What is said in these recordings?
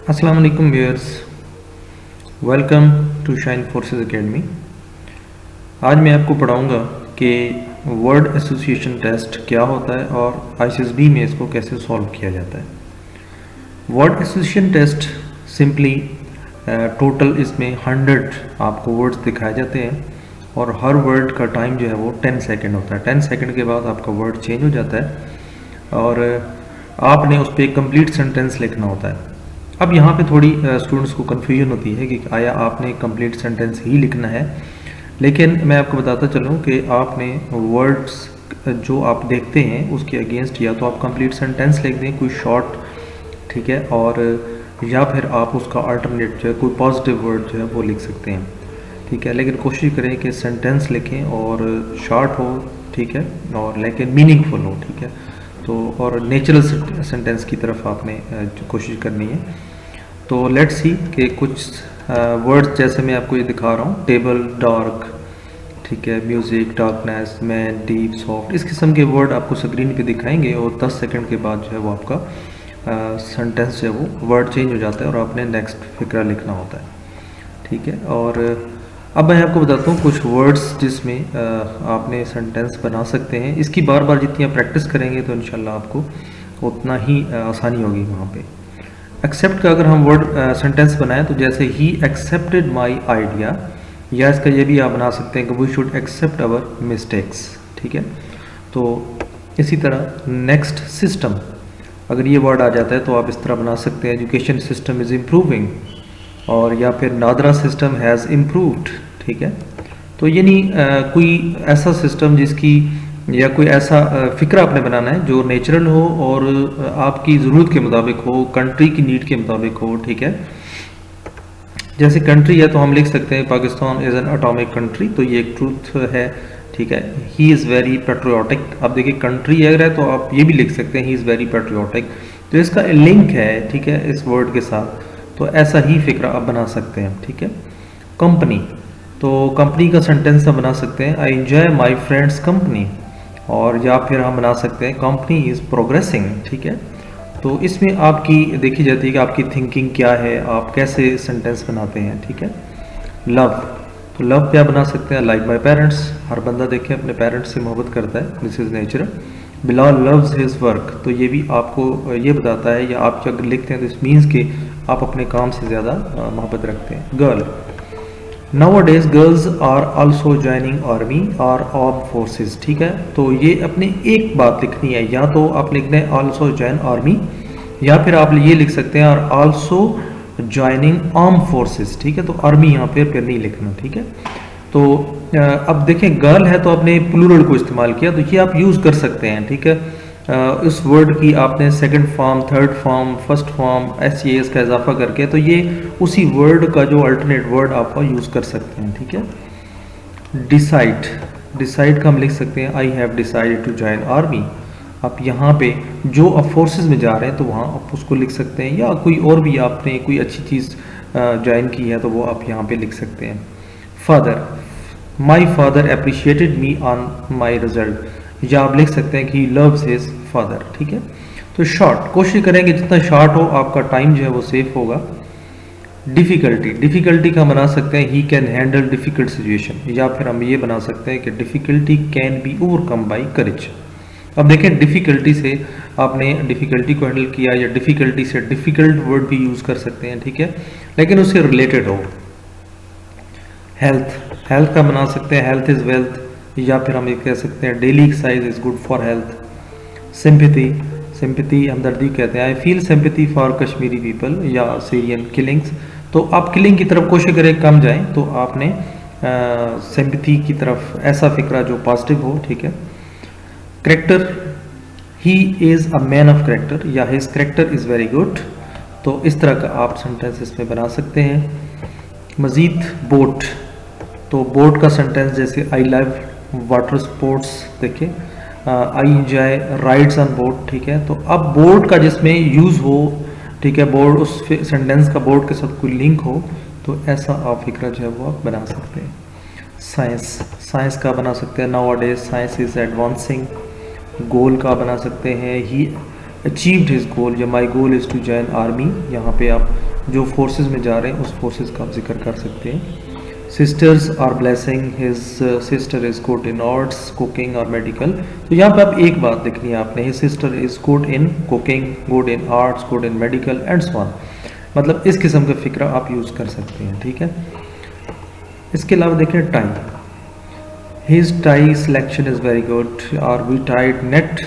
अस्सलाम वालेकुम viewers, welcome to Shine Forces Academy. आज मैं आपको पढ़ाऊंगा कि वर्ड एसोसिएशन टेस्ट क्या होता है और आईएसएसबी में इसको कैसे सॉल्व किया जाता है। Word association test simply total इसमें 100 आपको वर्ड्स दिखाए जाते हैं और हर वर्ड का टाइम जो है वो 10 सेकंड होता है। 10 सेकंड के बाद आपका वर्ड चेंज हो जाता है और आपने उस पर एक कंप्लीट सेंटेंस लिखना होता है। अब यहाँ पे थोड़ी स्टूडेंट्स को कन्फ्यूजन होती है कि आया आपने कंप्लीट सेंटेंस ही लिखना है, लेकिन मैं आपको बताता चलूँ कि आपने वर्ड्स जो आप देखते हैं उसके अगेंस्ट या तो आप कंप्लीट सेंटेंस लिख दें कोई शॉर्ट, ठीक है, और या फिर आप उसका अल्टरनेट जो है कोई पॉजिटिव वर्ड जो है वो लिख सकते हैं, ठीक है। लेकिन कोशिश करें कि सेंटेंस लिखें और शॉर्ट हो, ठीक है, और लेकिन मीनिंगफुल हो, ठीक है। तो और नेचुरल सेंटेंस की तरफ आपने कोशिश करनी है। तो लेट्स सी कि कुछ वर्ड्स जैसे मैं आपको ये दिखा रहा हूँ, टेबल, डार्क, ठीक है, music, darkness, man, deep, soft, इस किस्म के वर्ड आपको स्क्रीन पे दिखाएंगे और 10 सेकंड के बाद जो है वो आपका सेंटेंस जो है वो वर्ड चेंज हो जाता है और आपने नेक्स्ट फिक्रा लिखना होता है, ठीक है। और अब मैं आपको बताता हूँ कुछ वर्ड्स जिसमें आपने सेंटेंस बना सकते हैं। इसकी बार बार जितनी आप प्रैक्टिस करेंगे तो इंशाल्लाह आपको उतना ही आसानी होगी वहाँ पे। एक्सेप्ट का अगर हम वर्ड सेंटेंस बनाएं तो जैसे ही एक्सेप्टेड माई आइडिया, या इसका ये भी आप बना सकते हैं कि we should accept our mistakes, ठीक है। तो इसी तरह नेक्स्ट सिस्टम, अगर ये वर्ड आ जाता है तो आप इस तरह बना सकते हैं, एजुकेशन सिस्टम इज़ इम्प्रूविंग, और या फिर नादरा सिस्टम हैज़ इम्प्रूव्ड, ठीक है। तो यानी कोई ऐसा सिस्टम जिसकी या कोई ऐसा फ़िक्र आपने बनाना है जो नेचुरल हो और आपकी ज़रूरत के मुताबिक हो, कंट्री की नीड के मुताबिक हो, ठीक है। जैसे कंट्री है तो हम लिख सकते हैं Pakistan is an atomic country, तो ये एक ट्रूथ है, ठीक है। ही इज़ वेरी पेट्रियाटिक, अब देखिए कंट्री अगर है तो आप ये भी लिख सकते हैं ही इज़ वेरी पेट्रियाटिक, तो इसका लिंक है, ठीक है, इस वर्ड के साथ। तो ऐसा ही फिक्रा आप बना सकते हैं, ठीक है। कंपनी, तो कंपनी का सेंटेंस हम बना सकते हैं I enjoy my friends company, और या फिर हम बना सकते हैं कंपनी इज़ प्रोग्रेसिंग, ठीक है। तो इसमें आपकी देखी जाती है कि आपकी थिंकिंग क्या है, आप कैसे सेंटेंस बनाते हैं, ठीक है। लव, तो लव क्या बना सकते हैं लाइक माई पेरेंट्स, हर बंदा देखें अपने पेरेंट्स से मोहब्बत करता है, this is nature. Bilal loves his work, तो ये भी आपको ये बताता है, या आप जब लिखते हैं तो इस मीन्स कि आप अपने काम से ज़्यादा मोहब्बत रखते हैं। Girl, nowadays girls are also joining army और आर्म फोर्सेस, ठीक है। तो ये अपने एक बात लिखनी है, या तो आप लिखना है आल्सो ज्वाइन आर्मी, या फिर आप ये लिख सकते हैं और आल्सो ज्वाइनिंग आर्म फोर्सेस, ठीक है। तो आर्मी यहाँ पे फिर नहीं लिखना, ठीक है। तो अब देखें गर्ल है तो आपने प्लूरल को इस्तेमाल किया, तो ये आप यूज़ कर सकते हैं, ठीक है। इस वर्ड की आपने second form, third form, first form, S का इजाफा करके, तो ये उसी वर्ड का जो अल्टरनेट वर्ड आप यूज़ कर सकते हैं, ठीक है। डिसाइड, डिसाइड का हम लिख सकते हैं I have decided to join army. आप यहाँ पे जो आप फोर्सेस में जा रहे हैं तो वहाँ आप उसको लिख सकते हैं, या कोई और भी आपने कोई अच्छी चीज़ ज्वाइन की है तो वो आप यहाँ पे लिख सकते हैं। Father, my father appreciated me on my result, या आप लिख सकते हैं कि ही लव्स हिज फादर, ठीक है। तो शॉर्ट, कोशिश करेंगे जितना शॉर्ट हो आपका टाइम जो है वो सेफ होगा। डिफ़िकल्टी, डिफ़िकल्टी का बना सकते हैं he can handle difficult situation, या फिर हम ये बना सकते हैं कि difficulty can be overcome by courage. अब देखें डिफ़िकल्टी से आपने डिफ़िकल्टी को हैंडल किया, या डिफ़िकल्टी से डिफ़िकल्ट वर्ड भी यूज़ कर सकते हैं, ठीक है, लेकिन उससे रिलेटेड हो। हेल्थ, हेल्थ का बना सकते हैं हेल्थ इज़ वेल्थ, या फिर हम ये कह सकते हैं daily exercise is good for health. Sympathy, sympathy हमदर्दी कहते हैं, I feel sympathy for Kashmiri people, या सीरियन किलिंग्स। तो आप किलिंग की तरफ कोशिश करें कम जाएं, तो आपने सिंपैथी की तरफ ऐसा फिक्रा जो पॉजिटिव हो, ठीक है। Character, he is a man of character, या his character is very good, तो इस तरह का आप सेंटेंस इसमें बना सकते हैं। मज़ीद बोट, तो बोट का सेंटेंस जैसे आई लव वाटर स्पोर्ट्स, देखिए I enjoy rides on boat, ठीक है। तो अब बोट का जिसमें यूज़ हो, ठीक है, बोर्ड उस सेंटेंस का बोर्ड के साथ कोई लिंक हो, तो ऐसा आप फिक्रा जो है वो आप बना सकते हैं। साइंस, साइंस का बना सकते हैं nowadays science is advancing. Goal का बना सकते हैं ही अचीव्ड हिज गोल, या my goal is to join army, यहाँ पे आप जो फोर्सेस में जा रहे हैं उस फोर्सेस का आप जिक्र कर सकते हैं। Sisters are blessing his sister is good in arts cooking और मेडिकल। तो यहाँ पे आप एक बात लिखनी है आपने, his sister is good in cooking, good in arts, good in medical and so on. मतलब इस किस्म का फिक्रा आप यूज़ कर सकते हैं, ठीक है। इसके अलावा देखें tie, his tie selection is very good, और we tied net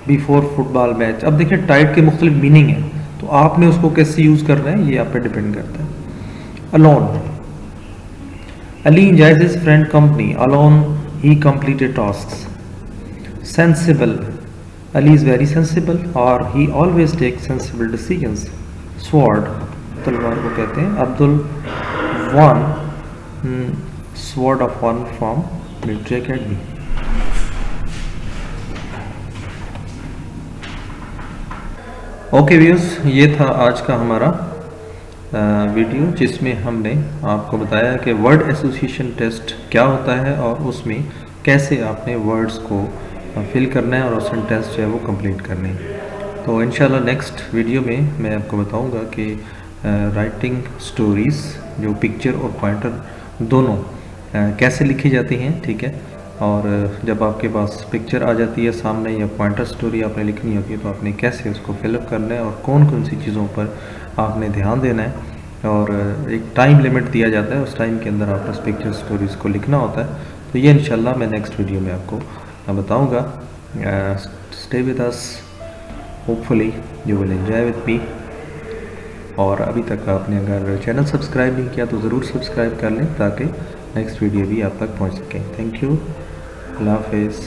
before football match. अब देखिए टाइड के मुख्तलिफ मीनिंग है, तो आपने उसको कैसे यूज़ करना है ये आप पे डिपेंड करता है। Alone, Ali enjoys his friend company. Alone, he completed tasks. Sensible. Ali is very sensible, or he always takes sensible decisions. Sword. तलवार को कहते हैं। Abdul won sword of one from military academy. Okay viewers, ये था आज का हमारा video जिसमें हमने आपको बताया कि वर्ड एसोसिएशन टेस्ट क्या होता है और उसमें कैसे आपने वर्ड्स को फिल करना है और सेंटेंस जो है वो कंप्लीट करने हैं। तो इंशाल्लाह नेक्स्ट वीडियो में मैं आपको बताऊंगा कि राइटिंग स्टोरीज़ जो पिक्चर और पॉइंटर दोनों कैसे लिखी जाती हैं, ठीक है। और जब आपके पास पिक्चर आ जाती है सामने या पॉइंटर स्टोरी आपने लिखनी होती है तो आपने कैसे उसको फिलअप करना है और कौन कौन सी चीज़ों पर आपने ध्यान देना है, और एक टाइम लिमिट दिया जाता है, उस टाइम के अंदर आपने उस पिक्चर स्टोरीज़ को लिखना होता है। तो ये इंशाल्लाह मैं नेक्स्ट वीडियो में आपको बताऊँगा। Stay with us, hopefully you will enjoy with me. और अभी तक आपने अगर चैनल सब्सक्राइब नहीं किया तो ज़रूर सब्सक्राइब कर लें ताकि नेक्स्ट वीडियो भी आप तक पहुंच सके। थैंक यू, अल्लाह हाफिज़।